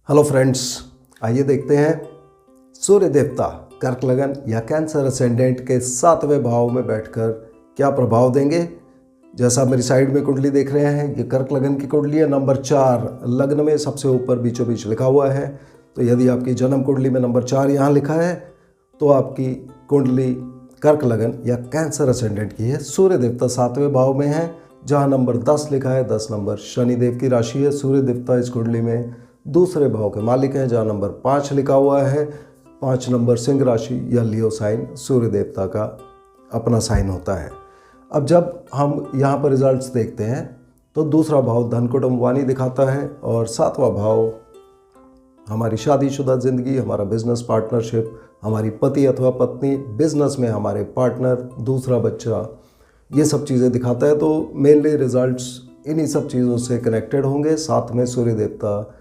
Hello friends, आइए देखते हैं सूर्य देवता कर्क लगन या कैंसर असेंडेंट के 7वें भाव में बैठकर क्या प्रभाव देंगे। जैसा आप मेरी साइड में कुंडली देख रहे हैं, ये कर्क लगन की कुंडली है। नंबर 4 लग्न में सबसे ऊपर बीचों बीच लिखा हुआ है। तो यदि आपकी जन्म कुंडली में नंबर 4 यहाँ लिखा है तो आपकी कुंडली कर्क लगन या कैंसर असेंडेंट की है। सूर्य देवता 7वें भाव में है, जहाँ नंबर 10 लिखा है। 10 नंबर शनिदेव की राशि है। सूर्य देवता इस कुंडली में दूसरे भाव के मालिक हैं, जहाँ नंबर 5 लिखा हुआ है। 5 नंबर सिंह राशि या लियो साइन सूर्य देवता का अपना साइन होता है। अब जब हम यहाँ पर रिजल्ट्स देखते हैं तो दूसरा भाव धन कुटुंब वाणी दिखाता है और 7वां भाव हमारी शादीशुदा ज़िंदगी, हमारा बिजनेस पार्टनरशिप, हमारी पति अथवा पत्नी, बिजनेस में हमारे पार्टनर, दूसरा बच्चा, ये सब चीज़ें दिखाता है। तो मेनली रिजल्ट्स इन्हीं सब चीज़ों से कनेक्टेड होंगे। साथ में सूर्य देवता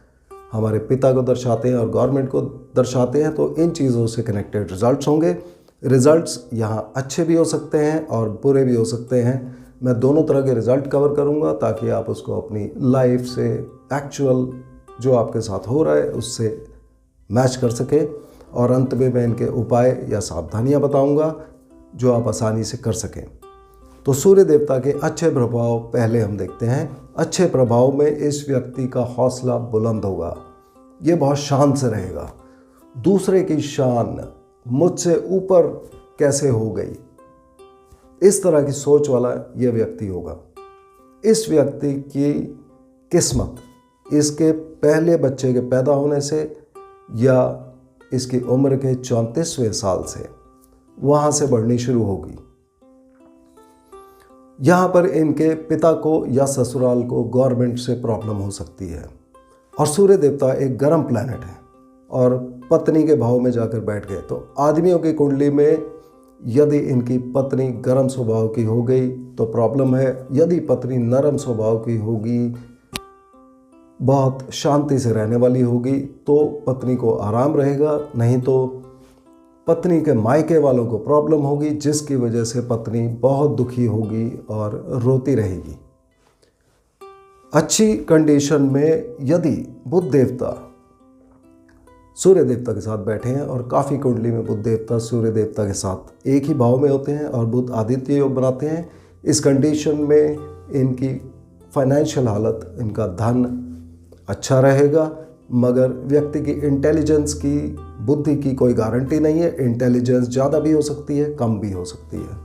हमारे पिता को दर्शाते हैं और गवर्नमेंट को दर्शाते हैं, तो इन चीज़ों से कनेक्टेड रिजल्ट्स होंगे। रिजल्ट्स यहाँ अच्छे भी हो सकते हैं और बुरे भी हो सकते हैं। मैं दोनों तरह के रिजल्ट कवर करूँगा ताकि आप उसको अपनी लाइफ से, एक्चुअल जो आपके साथ हो रहा है उससे मैच कर सके। और अंत में मैं इनके उपाय या सावधानियाँ बताऊँगा जो आप आसानी से कर सकें। तो सूर्य देवता के अच्छे प्रभाव पहले हम देखते हैं। अच्छे प्रभाव में इस व्यक्ति का हौसला बुलंद होगा, ये बहुत शान से रहेगा। दूसरे की शान मुझसे ऊपर कैसे हो गई, इस तरह की सोच वाला यह व्यक्ति होगा। इस व्यक्ति की किस्मत इसके पहले बच्चे के पैदा होने से या इसकी उम्र के 34वें साल से वहाँ से बढ़नी शुरू होगी। यहाँ पर इनके पिता को या ससुराल को गवर्नमेंट से प्रॉब्लम हो सकती है। और सूर्य देवता एक गर्म प्लैनेट है और पत्नी के भाव में जाकर बैठ गए, तो आदमियों की कुंडली में यदि इनकी पत्नी गर्म स्वभाव की हो गई तो प्रॉब्लम है। यदि पत्नी नरम स्वभाव की होगी, बहुत शांति से रहने वाली होगी, तो पत्नी को आराम रहेगा। नहीं तो पत्नी के मायके वालों को प्रॉब्लम होगी, जिसकी वजह से पत्नी बहुत दुखी होगी और रोती रहेगी। अच्छी कंडीशन में यदि बुध देवता सूर्य देवता के साथ बैठे हैं, और काफ़ी कुंडली में बुध देवता सूर्य देवता के साथ एक ही भाव में होते हैं और बुध आदित्य योग बनाते हैं, इस कंडीशन में इनकी फाइनेंशियल हालत, इनका धन अच्छा रहेगा। मगर व्यक्ति की इंटेलिजेंस की, बुद्धि की कोई गारंटी नहीं है। इंटेलिजेंस ज़्यादा भी हो सकती है, कम भी हो सकती है।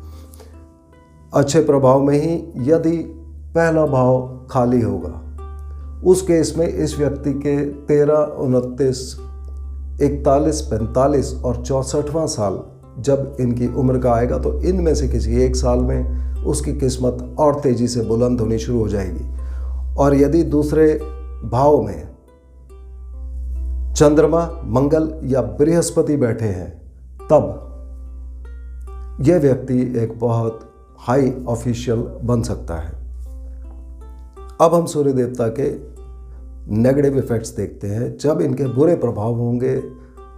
अच्छे प्रभाव में ही यदि पहला भाव खाली होगा, उस केस में इस व्यक्ति के 13, 29, 41, 45 और 64वां साल जब इनकी उम्र का आएगा तो इनमें से किसी एक साल में उसकी किस्मत और तेज़ी से बुलंद होनी शुरू हो जाएगी। और यदि दूसरे भाव में चंद्रमा, मंगल या बृहस्पति बैठे हैं, तब यह व्यक्ति एक बहुत हाई ऑफिशियल बन सकता है। अब हम सूर्य देवता के नेगेटिव इफेक्ट्स देखते हैं। जब इनके बुरे प्रभाव होंगे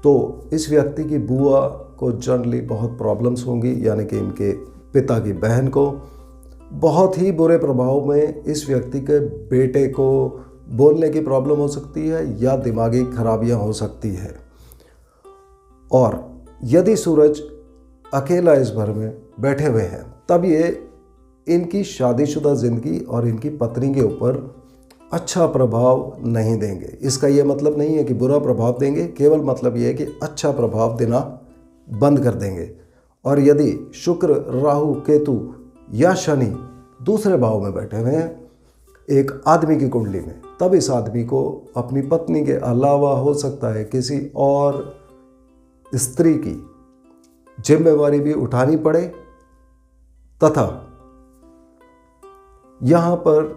तो इस व्यक्ति की बुआ को जनरली बहुत प्रॉब्लम्स होंगी, यानी कि इनके पिता की बहन को। बहुत ही बुरे प्रभाव में इस व्यक्ति के बेटे को बोलने की प्रॉब्लम हो सकती है या दिमागी खराबियां हो सकती है। और यदि सूरज अकेला इस भर में बैठे हुए हैं, तब ये इनकी शादीशुदा ज़िंदगी और इनकी पत्नी के ऊपर अच्छा प्रभाव नहीं देंगे। इसका ये मतलब नहीं है कि बुरा प्रभाव देंगे, केवल मतलब ये है कि अच्छा प्रभाव देना बंद कर देंगे। और यदि शुक्र, राहु, केतु या शनि दूसरे भाव में बैठे हुए हैं एक आदमी की कुंडली में, तब इस आदमी को अपनी पत्नी के अलावा हो सकता है किसी और स्त्री की जिम्मेवारी भी उठानी पड़े, तथा यहाँ पर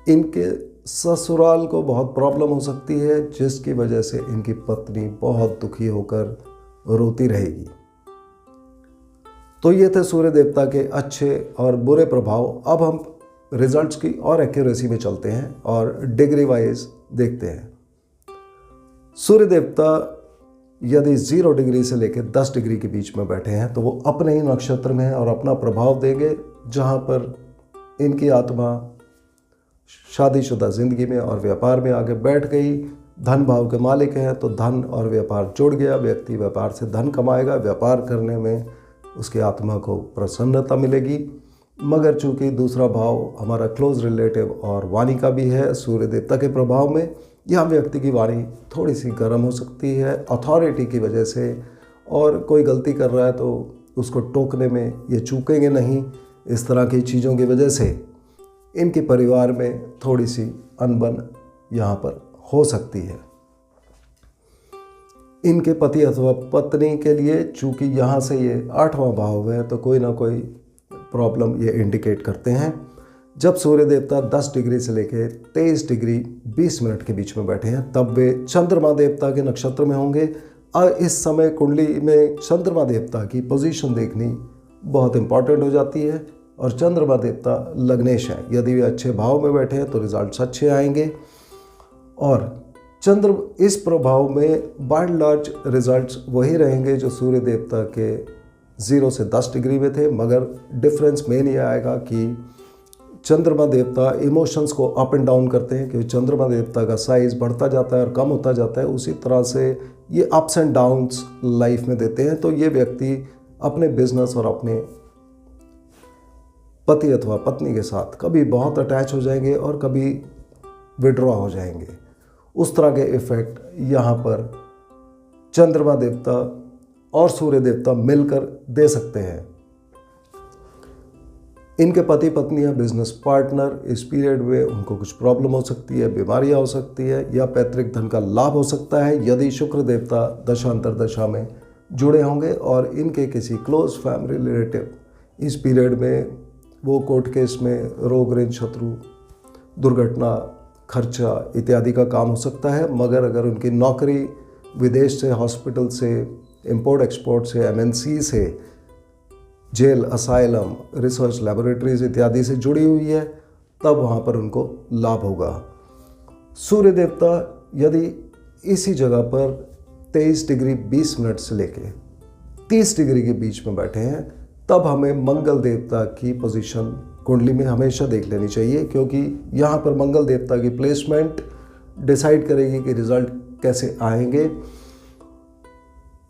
इनके ससुराल को बहुत प्रॉब्लम हो सकती है, जिसकी वजह से इनकी पत्नी बहुत दुखी होकर रोती रहेगी। तो ये थे सूर्य देवता के अच्छे और बुरे प्रभाव। अब हम रिजल्ट्स की और एक्यूरेसी में चलते हैं और डिग्री वाइज देखते हैं। सूर्य देवता यदि 0 डिग्री से लेकर 10 डिग्री के बीच में बैठे हैं तो वो अपने ही नक्षत्र में हैं और अपना प्रभाव देंगे, जहाँ पर इनकी आत्मा शादीशुदा ज़िंदगी में और व्यापार में आगे बैठ गई, धन भाव के मालिक हैं तो धन और व्यापार जुड़ गया, व्यक्ति व्यापार से धन कमाएगा, व्यापार करने में उसकी आत्मा को प्रसन्नता मिलेगी। मगर चूंकि दूसरा भाव हमारा क्लोज रिलेटिव और वाणी का भी है, सूर्य देवता के प्रभाव में यह व्यक्ति की वाणी थोड़ी सी गर्म हो सकती है अथॉरिटी की वजह से, और कोई गलती कर रहा है तो उसको टोकने में ये चूकेंगे नहीं। इस तरह की चीज़ों की वजह से इनके परिवार में थोड़ी सी अनबन यहाँ पर हो सकती है। इनके पति अथवा पत्नी के लिए चूंकि यहाँ से ये 8वां भाव है तो कोई ना कोई प्रॉब्लम ये इंडिकेट करते हैं। जब सूर्य देवता 10 डिग्री से लेकर 23 डिग्री 20 मिनट के बीच में बैठे हैं तब वे चंद्रमा देवता के नक्षत्र में होंगे। और इस समय कुंडली में चंद्रमा देवता की पोजीशन देखनी बहुत इंपॉर्टेंट हो जाती है। और चंद्रमा देवता लग्नेश है, यदि वे अच्छे भाव में बैठे हैं तो रिजल्ट्स अच्छे आएंगे। और चंद्र इस प्रभाव में बाय एंड लार्ज रिजल्ट्स वही रहेंगे जो सूर्य देवता के 0 से 10 डिग्री में थे, मगर डिफरेंस मेन ये आएगा कि चंद्रमा देवता इमोशंस को अप एंड डाउन करते हैं, क्योंकि चंद्रमा देवता का साइज बढ़ता जाता है और कम होता जाता है। उसी तरह से ये अप्स एंड डाउन्स लाइफ में देते हैं। तो ये व्यक्ति अपने बिजनेस और अपने पति अथवा पत्नी के साथ कभी बहुत अटैच हो जाएंगे और कभी विड्रॉ हो जाएंगे। उस तरह के इफेक्ट यहाँ पर चंद्रमा देवता और सूर्य देवता मिलकर दे सकते हैं। इनके पति पत्नी या बिजनेस पार्टनर इस पीरियड में उनको कुछ प्रॉब्लम हो सकती है, बीमारियां हो सकती है या पैतृक धन का लाभ हो सकता है यदि शुक्र देवता दशांतर दशा में जुड़े होंगे। और इनके किसी क्लोज फैमिली रिलेटिव इस पीरियड में वो कोर्ट केस में रोग ऋण शत्रु दुर्घटना खर्चा इत्यादि का काम हो सकता है। मगर अगर उनकी नौकरी विदेश से, हॉस्पिटल से, इंपोर्ट एक्सपोर्ट से, एमएनसी से, जेल, असाइलम, रिसर्च लैबोरेटरीज इत्यादि से जुड़ी हुई है तब वहाँ पर उनको लाभ होगा। सूर्य देवता यदि इसी जगह पर 23 डिग्री 20 मिनट से लेके 30 डिग्री के बीच में बैठे हैं तब हमें मंगल देवता की पोजीशन कुंडली में हमेशा देख लेनी चाहिए, क्योंकि यहाँ पर मंगल देवता की प्लेसमेंट डिसाइड करेगी कि रिजल्ट कैसे आएंगे।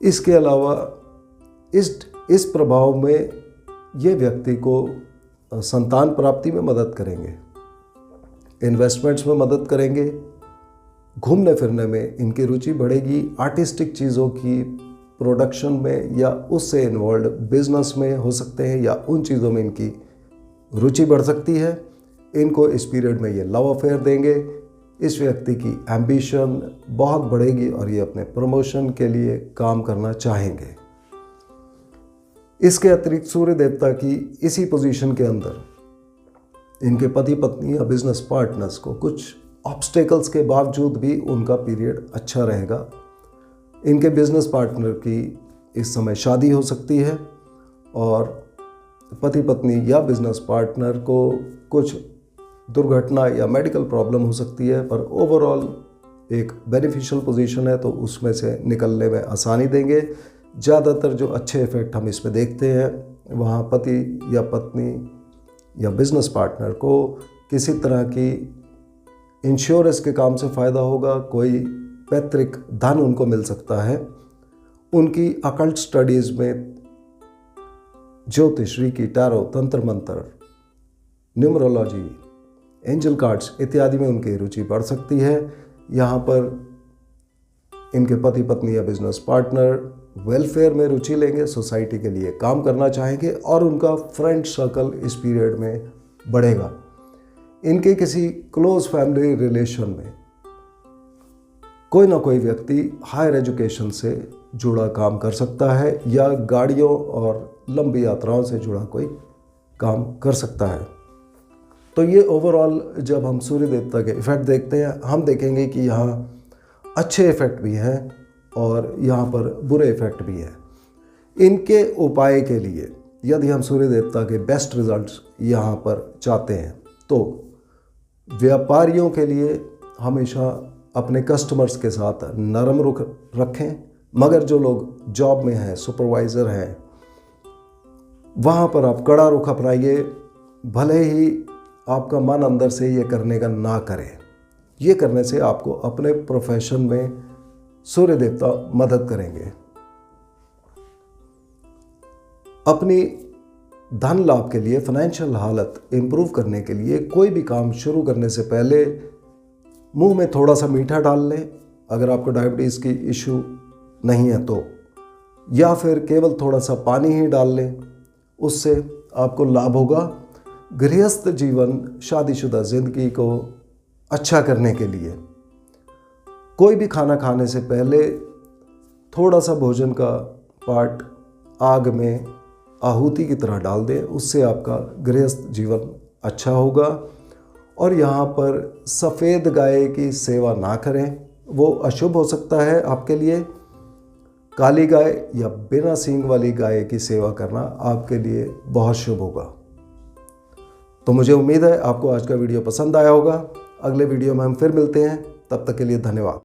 इसके अलावा इस प्रभाव में ये व्यक्ति को संतान प्राप्ति में मदद करेंगे, इन्वेस्टमेंट्स में मदद करेंगे, घूमने फिरने में इनकी रुचि बढ़ेगी, आर्टिस्टिक चीज़ों की प्रोडक्शन में या उससे इन्वॉल्व बिजनेस में हो सकते हैं या उन चीज़ों में इनकी रुचि बढ़ सकती है। इनको इस पीरियड में ये लव अफेयर देंगे। इस व्यक्ति की एम्बिशन बहुत बढ़ेगी और ये अपने प्रमोशन के लिए काम करना चाहेंगे। इसके अतिरिक्त सूर्य देवता की इसी पोजीशन के अंदर इनके पति पत्नी या बिजनेस पार्टनर्स को कुछ ऑब्स्टेकल्स के बावजूद भी उनका पीरियड अच्छा रहेगा। इनके बिजनेस पार्टनर की इस समय शादी हो सकती है और पति पत्नी या बिजनेस पार्टनर को कुछ दुर्घटना या मेडिकल प्रॉब्लम हो सकती है, पर ओवरऑल एक बेनिफिशियल पोजीशन है तो उसमें से निकलने में आसानी देंगे। ज़्यादातर जो अच्छे इफ़ेक्ट हम इसमें देखते हैं वहाँ पति या पत्नी या बिजनेस पार्टनर को किसी तरह की इंश्योरेंस के काम से फ़ायदा होगा, कोई पैतृक धन उनको मिल सकता है। उनकी अकल्ट स्टडीज़ में ज्योतिष, रीकी, टैरो, तंत्र मंत्र, न्यूमरोलॉजी, एंजल कार्ड्स इत्यादि में उनकी रुचि बढ़ सकती है। यहाँ पर इनके पति पत्नी या बिजनेस पार्टनर वेलफेयर में रुचि लेंगे, सोसाइटी के लिए काम करना चाहेंगे और उनका फ्रेंड सर्कल इस पीरियड में बढ़ेगा। इनके किसी क्लोज फैमिली रिलेशन में कोई ना कोई व्यक्ति हायर एजुकेशन से जुड़ा काम कर सकता है या गाड़ियों और लंबी यात्राओं से जुड़ा कोई काम कर सकता है। तो ये ओवरऑल जब हम सूर्य देवता के इफ़ेक्ट देखते हैं हम देखेंगे कि यहाँ अच्छे इफ़ेक्ट भी हैं और यहाँ पर बुरे इफ़ेक्ट भी हैं। इनके उपाय के लिए यदि हम सूर्य देवता के बेस्ट रिजल्ट्स यहाँ पर चाहते हैं तो व्यापारियों के लिए हमेशा अपने कस्टमर्स के साथ नरम रुख रखें, मगर जो लोग जॉब में हैं, सुपरवाइज़र हैं, वहाँ पर आप कड़ा रुख अपनाइए। भले ही आपका मन अंदर से ये करने का ना करे। ये करने से आपको अपने प्रोफेशन में सूर्य देवता मदद करेंगे। अपनी धन लाभ के लिए, फाइनेंशियल हालत इंप्रूव करने के लिए कोई भी काम शुरू करने से पहले मुंह में थोड़ा सा मीठा डाल लें, अगर आपको डायबिटीज़ की इशू नहीं है तो, या फिर केवल थोड़ा सा पानी ही डाल लें, उससे आपको लाभ होगा। गृहस्थ जीवन, शादीशुदा ज़िंदगी को अच्छा करने के लिए कोई भी खाना खाने से पहले थोड़ा सा भोजन का पार्ट आग में आहुति की तरह डाल दें, उससे आपका गृहस्थ जीवन अच्छा होगा। और यहाँ पर सफ़ेद गाय की सेवा ना करें, वो अशुभ हो सकता है आपके लिए। काली गाय या बिना सींग वाली गाय की सेवा करना आपके लिए बहुत शुभ होगा। तो मुझे उम्मीद है आपको आज का वीडियो पसंद आया होगा। अगले वीडियो में हम फिर मिलते हैं, तब तक के लिए धन्यवाद।